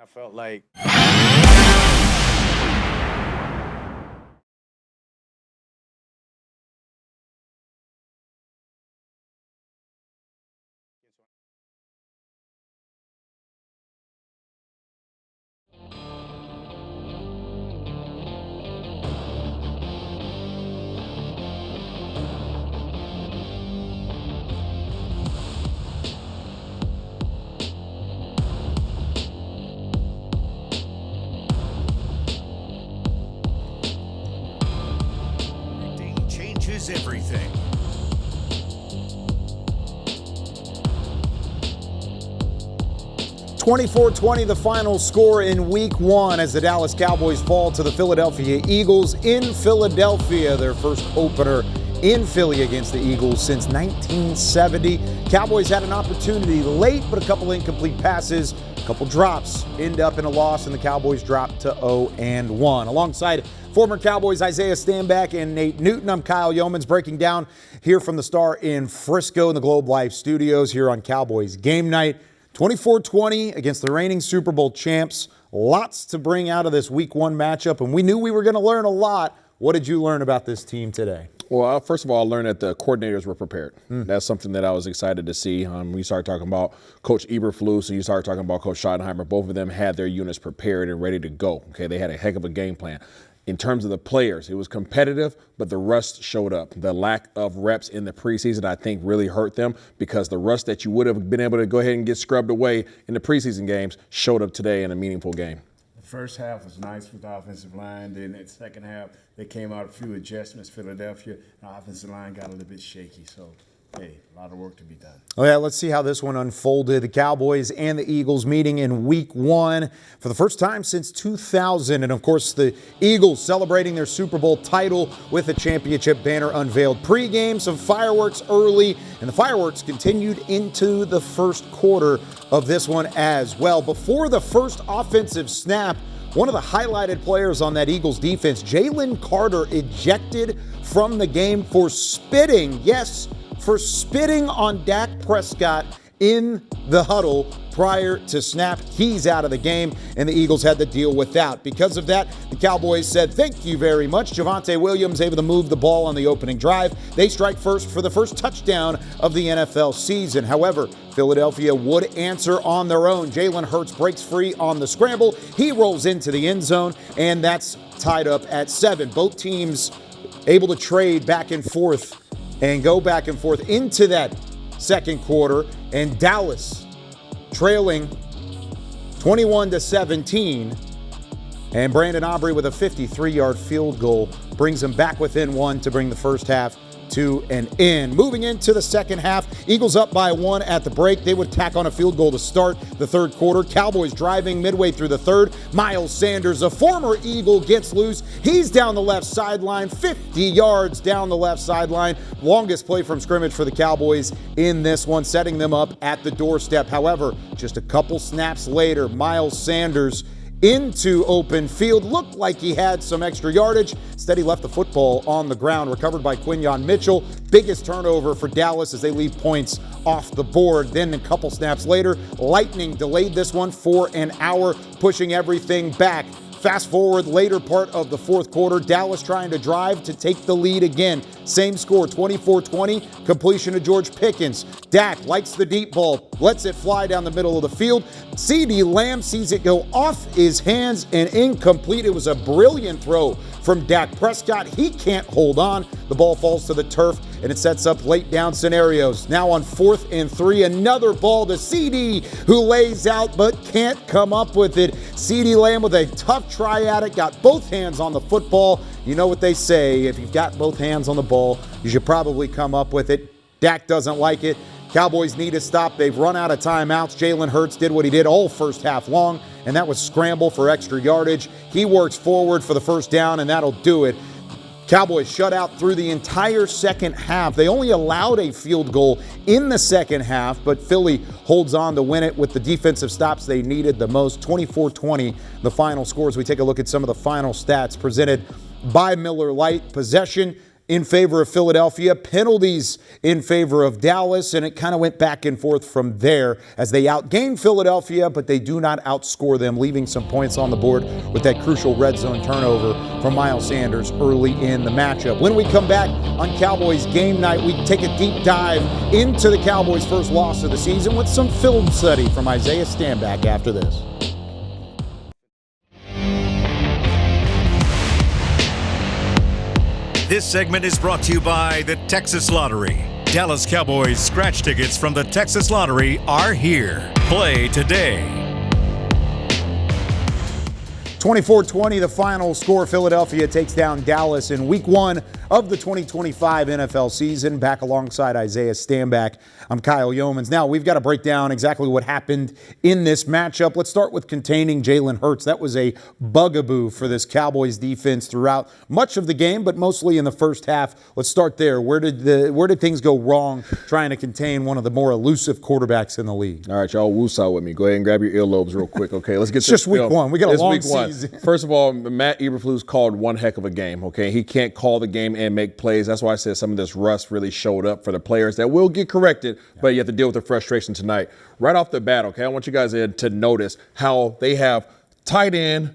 I felt like changes everything. (24-20) the final score in Week 1 as the Dallas Cowboys fall to the Philadelphia Eagles in Philadelphia. Their first opener in Philly against the Eagles since 1970. Cowboys had an opportunity late, but a couple incomplete passes, a couple drops, end up in a loss, and the Cowboys dropped to 0-1. Alongside former Cowboys Isaiah Stanback and Nate Newton, I'm Kyle Youmans, breaking down here from the Star in Frisco in the Globe Life studios here on Cowboys Game Night. 24-20 against the reigning Super Bowl champs. Lots to bring out of this Week 1 matchup, and we knew we were going to learn a lot. What did you learn about this team today? Well, first of all, I learned that the coordinators were prepared. That's something that I was excited to see. We started talking about Coach Eberflus and you started talking about Coach Schottenheimer. Both of them had their units prepared and ready to go. Okay, they had a heck of a game plan. In terms of the players, it was competitive, but the rust showed up. The lack of reps in the preseason, I think, really hurt them because the rust that you would have been able to go ahead and get scrubbed away in the preseason games showed up today in a meaningful game. The first half was nice with the offensive line. Then in the second half, they came out a few adjustments. Philadelphia, the offensive line got a little bit shaky. So, hey, a lot of work to be done. Oh, yeah, let's see how this one unfolded. The Cowboys and the Eagles meeting in Week 1 for the first time since 2000. And, of course, the Eagles celebrating their Super Bowl title with a championship banner unveiled pregame, some fireworks early, and the fireworks continued into the first quarter of this one as well. Before the first offensive snap, one of the highlighted players on that Eagles defense, Jalen Carter, ejected from the game for spitting. Yes, for spitting on Dak Prescott in the huddle prior to snap. He's out of the game, and the Eagles had to deal with that. Because of that, the Cowboys said, thank you very much. Javonte Williams able to move the ball on the opening drive. They strike first for the first touchdown of the NFL season. However, Philadelphia would answer on their own. Jalen Hurts breaks free on the scramble. He rolls into the end zone, and that's tied up at 7. Both teams able to trade back and forth and go back and forth into that second quarter, and Dallas trailing 21-17, and Brandon Aubrey with a 53-yard field goal brings them back within 1 to bring the first half to an end. Moving into the second half, Eagles up by 1 at the break. They would tack on a field goal to start the third quarter. Cowboys driving midway through the third. Miles Sanders, a former Eagle, gets loose. He's down the left sideline, 50 yards down the left sideline. Longest play from scrimmage for the Cowboys in this one, setting them up at the doorstep. However, just a couple snaps later, Miles Sanders into open field. Looked like he had some extra yardage. Instead, he left the football on the ground, recovered by Quinyon Mitchell. Biggest turnover for Dallas as they leave points off the board. Then a couple snaps later, Lightning delayed this one for an hour, pushing everything back. Fast forward, later part of the fourth quarter, Dallas trying to drive to take the lead again. Same score, 24-20, completion to George Pickens. Dak likes the deep ball, lets it fly down the middle of the field. CeeDee Lamb sees it go off his hands and incomplete. It was a brilliant throw from Dak Prescott. He can't hold on. The ball falls to the turf, and it sets up late down scenarios. Now on 4th and 3, another ball to CeeDee, who lays out but can't come up with it. CeeDee Lamb with a tough try at it, got both hands on the football. You know what they say, if you've got both hands on the ball, you should probably come up with it. Dak doesn't like it. Cowboys need a stop. They've run out of timeouts. Jalen Hurts did what he did all first half long, and that was scramble for extra yardage. He works forward for the first down, and that'll do it. Cowboys shut out through the entire second half. They only allowed a field goal in the second half, but Philly holds on to win it with the defensive stops they needed the most. 24-20, the final scores. We take a look at some of the final stats presented by Miller Lite. Possession in favor of Philadelphia, penalties in favor of Dallas, and it kind of went back and forth from there as they outgained Philadelphia, but they do not outscore them, leaving some points on the board with that crucial red zone turnover from Miles Sanders early in the matchup. When we come back on Cowboys Game Night, we take a deep dive into the Cowboys' first loss of the season with some film study from Isaiah Stanback after this. This segment is brought to you by the Texas Lottery. Dallas Cowboys scratch tickets from the Texas Lottery are here. Play today. 24-20, the final score. Philadelphia takes down Dallas in week 1 of the 2025 NFL season. Back alongside Isaiah Stanback, I'm Kyle Youmans. Now, we've got to break down exactly what happened in this matchup. Let's start with containing Jalen Hurts. That was a bugaboo for this Cowboys defense throughout much of the game, but mostly in the first half. Let's start there. Where did things go wrong trying to contain one of the more elusive quarterbacks in the league? All right, y'all woosah with me. Go ahead and grab your earlobes real quick, okay? Let's get It's just week 1. We got a long season. First of all, Matt Eberflus called one heck of a game, okay? He can't call the game and make plays. That's why I said some of this rust really showed up for the players. That will get corrected, but you have to deal with the frustration tonight. Right off the bat, okay, I want you guys to notice how they have tight end,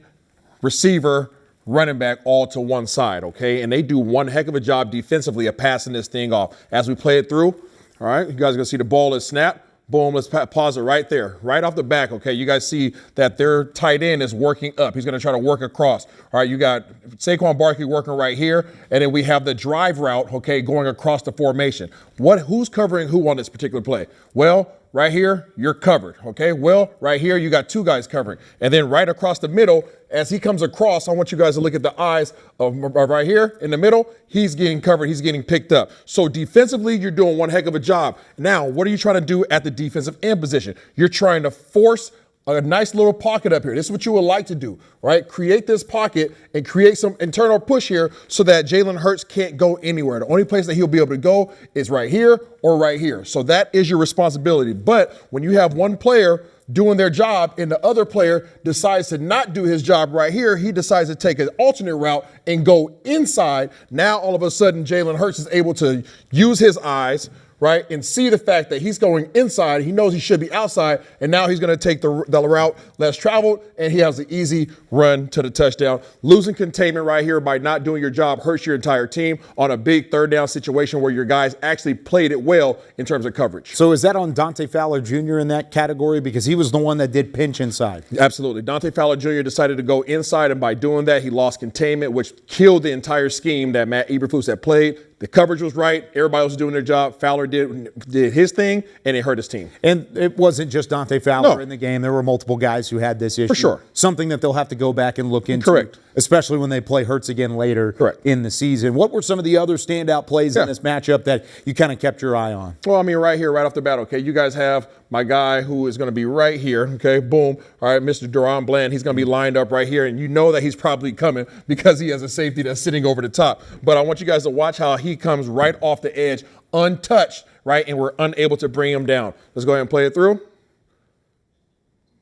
receiver, running back all to one side, okay? And they do one heck of a job defensively of passing this thing off. As we play it through, all right, you guys are going to see the ball is snapped. Boom, let's pause it right there, right off the back, okay? You guys see that their tight end is working up. He's going to try to work across. All right, you got Saquon Barkley working right here, and then we have the drive route, okay, going across the formation. Who's covering who on this particular play? Well, right here, you're covered, okay? Well, right here, you got 2 guys covering. And then right across the middle, as he comes across, I want you guys to look at the eyes of right here in the middle. He's getting covered. He's getting picked up. So defensively, you're doing one heck of a job. Now, what are you trying to do at the defensive end position? You're trying to force a nice little pocket up here. This is what you would like to do, right? Create this pocket and create some internal push here so that Jalen Hurts can't go anywhere. The only place that he'll be able to go is right here or right here. So that is your responsibility. But when you have one player doing their job and the other player decides to not do his job right here, he decides to take an alternate route and go inside. Now, all of a sudden, Jalen Hurts is able to use his eyes, right, and see the fact that he's going inside. He knows he should be outside, and now he's going to take the route less traveled, and he has the easy run to the touchdown. Losing containment right here by not doing your job hurts your entire team on a big third down situation where your guys actually played it well in terms of coverage. So is that on Dante Fowler Jr. in that category? Because he was the one that did pinch inside. Absolutely. Dante Fowler Jr. decided to go inside, and by doing that, he lost containment, which killed the entire scheme that Matt Eberflus had played. The coverage was right. Everybody was doing their job. Fowler did his thing, and it hurt his team. And it wasn't just Dante Fowler in the game. There were multiple guys who had this issue. For sure. Something that they'll have to go back and look into. Correct. Especially when they play Hurts again later in the season. What were some of the other standout plays in this matchup that you kind of kept your eye on? Well, I mean, right here, right off the bat, okay, you guys have my guy who is going to be right here, okay, boom. All right, Mr. Duron Bland, he's going to be lined up right here, and you know that he's probably coming because he has a safety that's sitting over the top. But I want you guys to watch how he comes right off the edge, untouched, right, and we're unable to bring him down. Let's go ahead and play it through.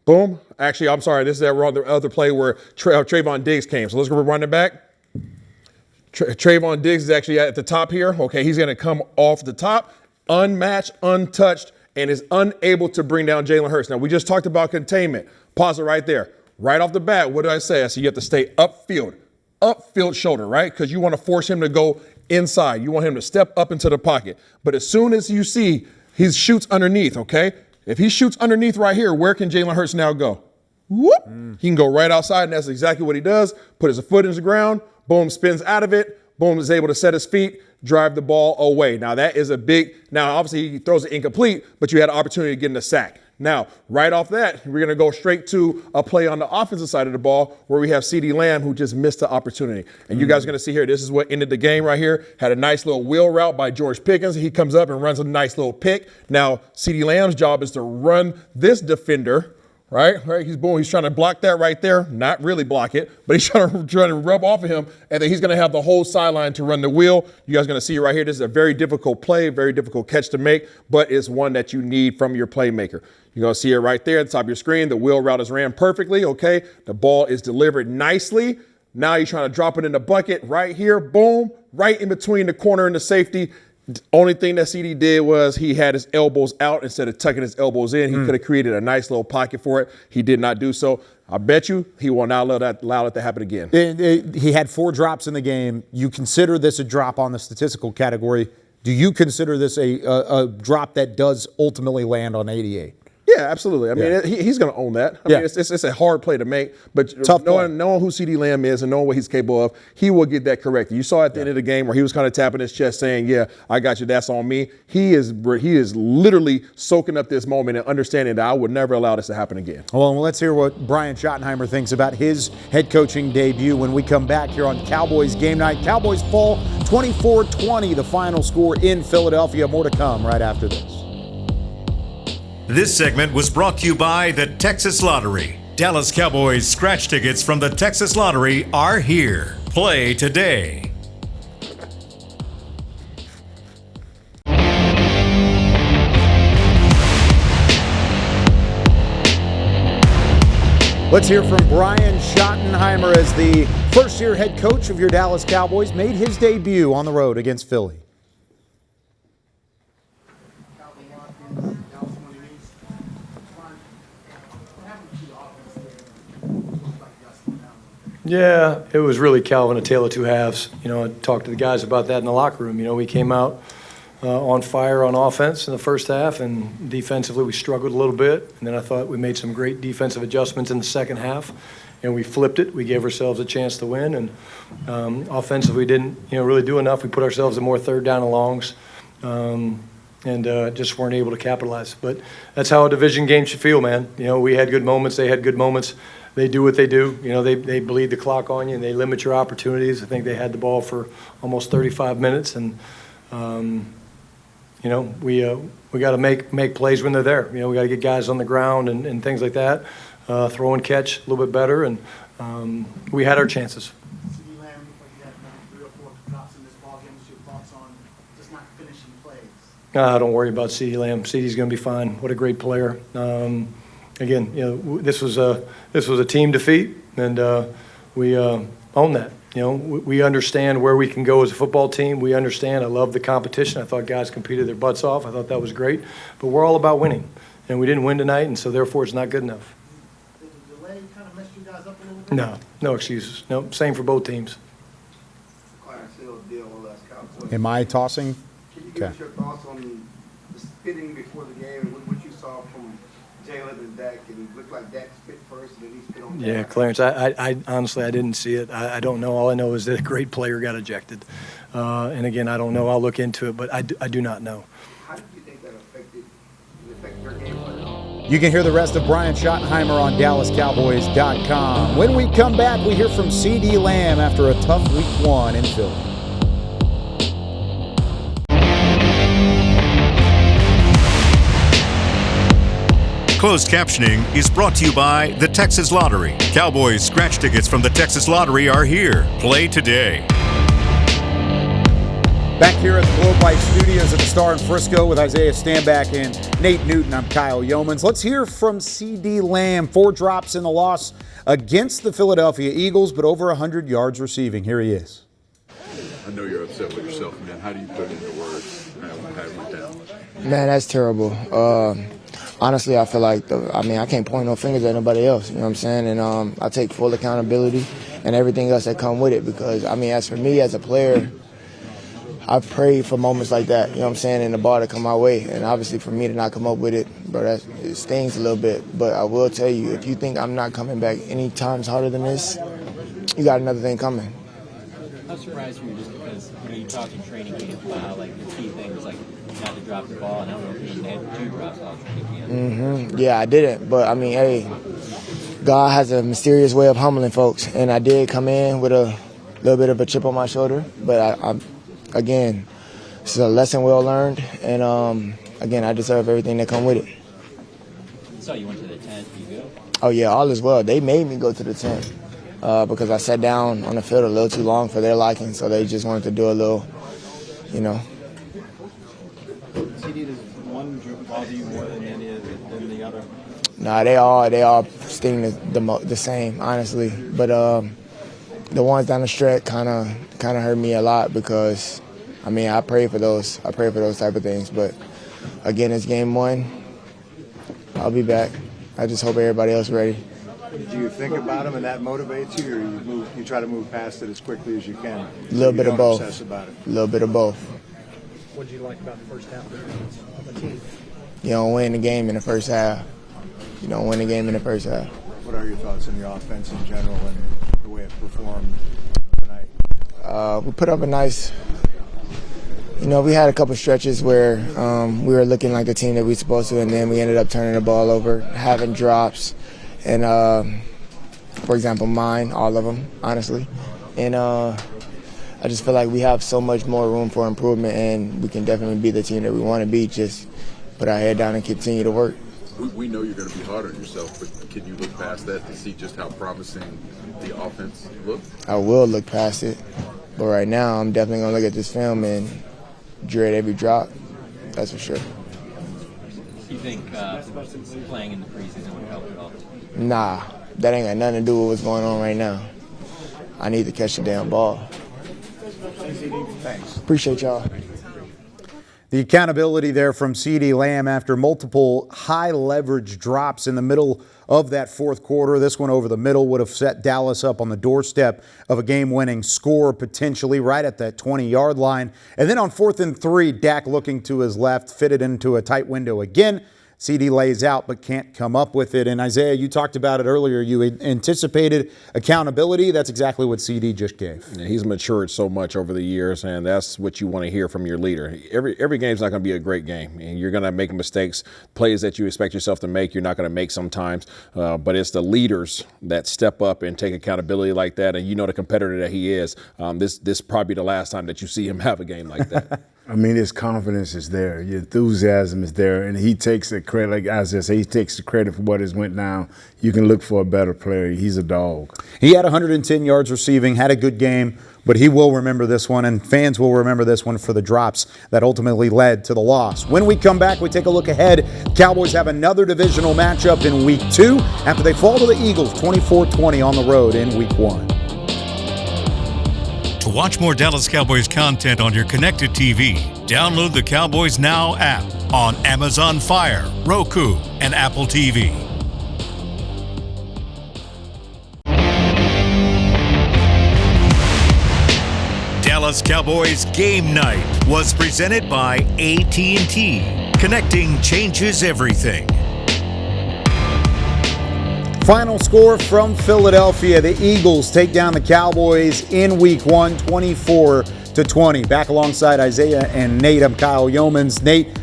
Boom. Actually, I'm sorry, this is the other play where Trayvon Diggs came. So let's go run it back. Trayvon Diggs is actually at the top here. Okay, he's going to come off the top, unmatched, untouched, and is unable to bring down Jalen Hurts. Now, we just talked about containment. Pause it right there. Right off the bat, what did I say? I said you have to stay upfield shoulder, right? Because you want to force him to go inside. You want him to step up into the pocket. But as soon as you see he shoots underneath, okay? If he shoots underneath right here, where can Jalen Hurts now go? Whoop. He can go right outside, and that's exactly what he does. Put his foot in the ground, boom, spins out of it, boom, is able to set his feet, drive the ball away. Now, that is a big – now, obviously, he throws it incomplete, but you had an opportunity to get in a sack. Now, right off that, we're going to go straight to a play on the offensive side of the ball where we have CeeDee Lamb who just missed the opportunity. And you guys are going to see here, this is what ended the game right here. Had a nice little wheel route by George Pickens. He comes up and runs a nice little pick. Now, CeeDee Lamb's job is to run this defender, right? He's trying to block that right there. Not really block it, but he's trying to rub off of him, and then he's going to have the whole sideline to run the wheel. You guys are going to see right here. This is a very difficult play, very difficult catch to make, but it's one that you need from your playmaker. You're going to see it right there at the top of your screen. The wheel route is ran perfectly, okay? The ball is delivered nicely. Now you're trying to drop it in the bucket right here. Boom. right in between the corner and the safety. The only thing that CeeDee did was he had his elbows out instead of tucking his elbows in. He could have created a nice little pocket for it. He did not do so. I bet you he will not allow it to happen again. He had 4 drops in the game. You consider this a drop on the statistical category. Do you consider this a drop that does ultimately land on 88? Yeah, absolutely. I mean, he's going to own that. I mean, it's a hard play to make, but knowing who CeeDee Lamb is and knowing what he's capable of, he will get that corrected. You saw at the end of the game where he was kind of tapping his chest saying, yeah, I got you, that's on me. He is literally soaking up this moment and understanding that I would never allow this to happen again. Well, let's hear what Brian Schottenheimer thinks about his head coaching debut when we come back here on Cowboys Game Night. Cowboys fall 24-20, the final score in Philadelphia. More to come right after this. This segment was brought to you by the Texas Lottery. Dallas Cowboys scratch tickets from the Texas Lottery are here. Play today. Let's hear from Brian Schottenheimer as the first-year head coach of your Dallas Cowboys made his debut on the road against Philly. Yeah, it was really Calvin, a tale of two halves. You know, I talked to the guys about that in the locker room. You know, we came out on fire on offense in the first half, and defensively we struggled a little bit. And then I thought we made some great defensive adjustments in the second half, and we flipped it. We gave ourselves a chance to win, and offensively we didn't, really do enough. We put ourselves in more third down and longs, and just weren't able to capitalize. But that's how a division game should feel, man. You know, we had good moments. They had good moments. They do what they do. You know, they bleed the clock on you and they limit your opportunities. I think they had the ball for almost 35 minutes, and we got to make plays when they're there. You know, we got to get guys on the ground and things like that. Throw and catch a little bit better, and we had our chances. CeeDee Lamb, you had 3 or 4 drops in this ballgame. What's your thoughts on just not finishing plays? Don't worry about CeeDee Lamb. CeeDee's going to be fine. What a great player. Again, this was a team defeat, and we own that. You know, we understand where we can go as a football team. We understand. I love the competition. I thought guys competed their butts off. I thought that was great. But we're all about winning, and we didn't win tonight, and so therefore it's not good enough. Did the delay kind of mess you guys up a little bit? No excuses. No, same for both teams. Am I tossing? Can you give us your thoughts on the spitting before the game and what you saw from Jalen and Dak? And it looked like Dak spit first and then he spit on Dak. Yeah, Clarence, I honestly, I didn't see it. I don't know. All I know is that a great player got ejected. And again, I don't know. I'll look into it, but I do not know. How do you think that affected your game plan? You can hear the rest of Brian Schottenheimer on DallasCowboys.com. When we come back, we hear from CeeDee Lamb after a tough week 1 in Philly. Closed captioning is brought to you by the Texas Lottery. Cowboys scratch tickets from the Texas Lottery are here. Play today. Back here at the Globe Life Studios at the Star in Frisco with Isaiah Stanback and Nate Newton. I'm Kyle Youmans. Let's hear from CeeDee Lamb. 4 drops in the loss against the Philadelphia Eagles, but over 100 yards receiving. Here he is. I know you're upset with yourself, man. How do you put it into words how it went down? Man, that's terrible. Honestly, I feel like, I can't point no fingers at nobody else, you know what I'm saying? And I take full accountability and everything else that come with it because, as for me as a player, I've prayed for moments like that, you know what I'm saying, and the ball to come my way. And obviously for me to not come up with it, bro, it stings a little bit. But I will tell you, if you think I'm not coming back any times harder than this, you got another thing coming. How surprised were you just because, you talked in training camp about, the key thing was, not to drop the ball, and I don't know if you had 2 drops off training camp. Yeah, I didn't. But, hey, God has a mysterious way of humbling folks. And I did come in with a little bit of a chip on my shoulder. But, again, it's a lesson well learned. And, again, I deserve everything that come with it. So you went to the tent. You go? Oh, yeah, all is well. They made me go to the tent because I sat down on the field a little too long for their liking. So they just wanted to do a little, CeeDee, does one bother you more than the other? Nah, they all sting the same, honestly. But the ones down the stretch kind of hurt me a lot because, I mean, I pray for those type of things. But again, it's game 1. I'll be back. I just hope everybody else is ready. Do you think about them and that motivates you, or you try to move past it as quickly as you can? A little bit of both. Obsess about it. A little bit of both. What did you like about the first half of the team? You don't win the game in the first half. What are your thoughts on the offense in general and the way it performed tonight? We put up a nice. We had a couple stretches where we were looking like the team that we were supposed to, and then we ended up turning the ball over, having drops, and for example, all of them, honestly. And I just feel like we have so much more room for improvement, and we can definitely be the team that we want to be. Just put our head down and continue to work. We know you're going to be hard on yourself, but can you look past that to see just how promising the offense looks? I will look past it, but right now I'm definitely going to look at this film and dread every drop. That's for sure. Do you think playing in the preseason would help at all? Nah, that ain't got nothing to do with what's going on right now. I need to catch the damn ball. Thanks. Appreciate y'all. The accountability there from CeeDee Lamb after multiple high leverage drops in the middle of that fourth quarter. This one over the middle would have set Dallas up on the doorstep of a game-winning score, potentially right at that 20-yard line. And then on 4th and 3, Dak looking to his left, fitted into a tight window again. CeeDee lays out but can't come up with it. And Isaiah, you talked about it earlier. You anticipated accountability. That's exactly what CeeDee just gave. Yeah, he's matured so much over the years, and that's what you want to hear from your leader. Every game's not going to be a great game, and you're going to make mistakes, plays that you expect yourself to make. You're not going to make sometimes, but it's the leaders that step up and take accountability like that. And you know the competitor that he is. This probably the last time that you see him have a game like that. I mean, his confidence is there. Your enthusiasm is there. And he takes the credit, like Isaiah said, he takes the credit for what has went down. You can look for a better player. He's a dog. He had 110 yards receiving, had a good game, but he will remember this one, and fans will remember this one for the drops that ultimately led to the loss. When we come back, we take a look ahead. Cowboys have another divisional matchup in Week 2 after they fall to the Eagles 24-20 on the road in Week 1. To watch more Dallas Cowboys content on your connected TV, download the Cowboys Now app on Amazon Fire, Roku, and Apple TV. Dallas Cowboys Game Night was presented by AT&T. Connecting changes everything. Final score from Philadelphia. The Eagles take down the Cowboys in Week 1, 24-20. Back alongside Isaiah and Nate, I'm Kyle Youmans. Nate,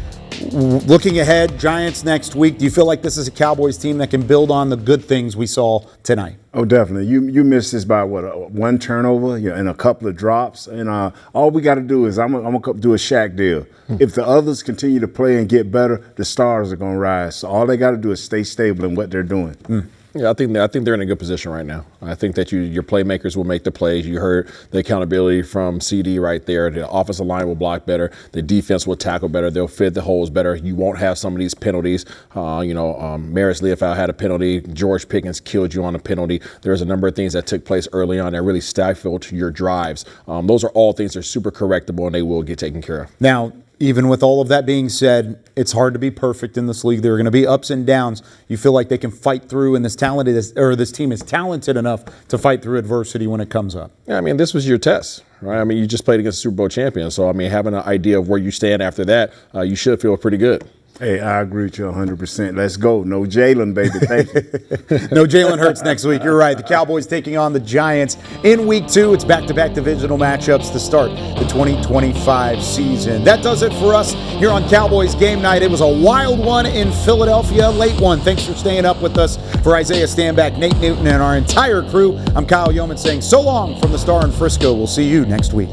looking ahead, Giants next week. Do you feel like this is a Cowboys team that can build on the good things we saw tonight? Oh, definitely. You missed this by, one turnover and a couple of drops. And all we got to do is I'm going to do a Shaq deal. If the others continue to play and get better, the stars are going to rise. So all they got to do is stay stable in what they're doing. Yeah, I think they're in a good position right now. I think that your playmakers will make the plays. You heard the accountability from CeeDee right there. The offensive line will block better. The defense will tackle better. They'll fit the holes better. You won't have some of these penalties. Maris Leofau had a penalty. George Pickens killed you on a penalty. There's a number of things that took place early on that really stifled your drives. Those are all things that are super correctable, and they will get taken care of. Now, even with all of that being said, it's hard to be perfect in this league. There are going to be ups and downs. You feel like they can fight through, and this team is talented enough to fight through adversity when it comes up. Yeah, I mean, this was your test, right? I mean, you just played against a Super Bowl champion. So, I mean, having an idea of where you stand after that, you should feel pretty good. Hey, I agree with you 100%. Let's go. No Jalen, baby. Thank you. No Jalen Hurts next week. You're right. The Cowboys taking on the Giants in Week 2. It's back-to-back divisional matchups to start the 2025 season. That does it for us here on Cowboys Game Night. It was a wild one in Philadelphia, late one. Thanks for staying up with us. For Isaiah Stanback, Nate Newton, and our entire crew, I'm Kyle Youmans saying so long from the Star in Frisco. We'll see you next week.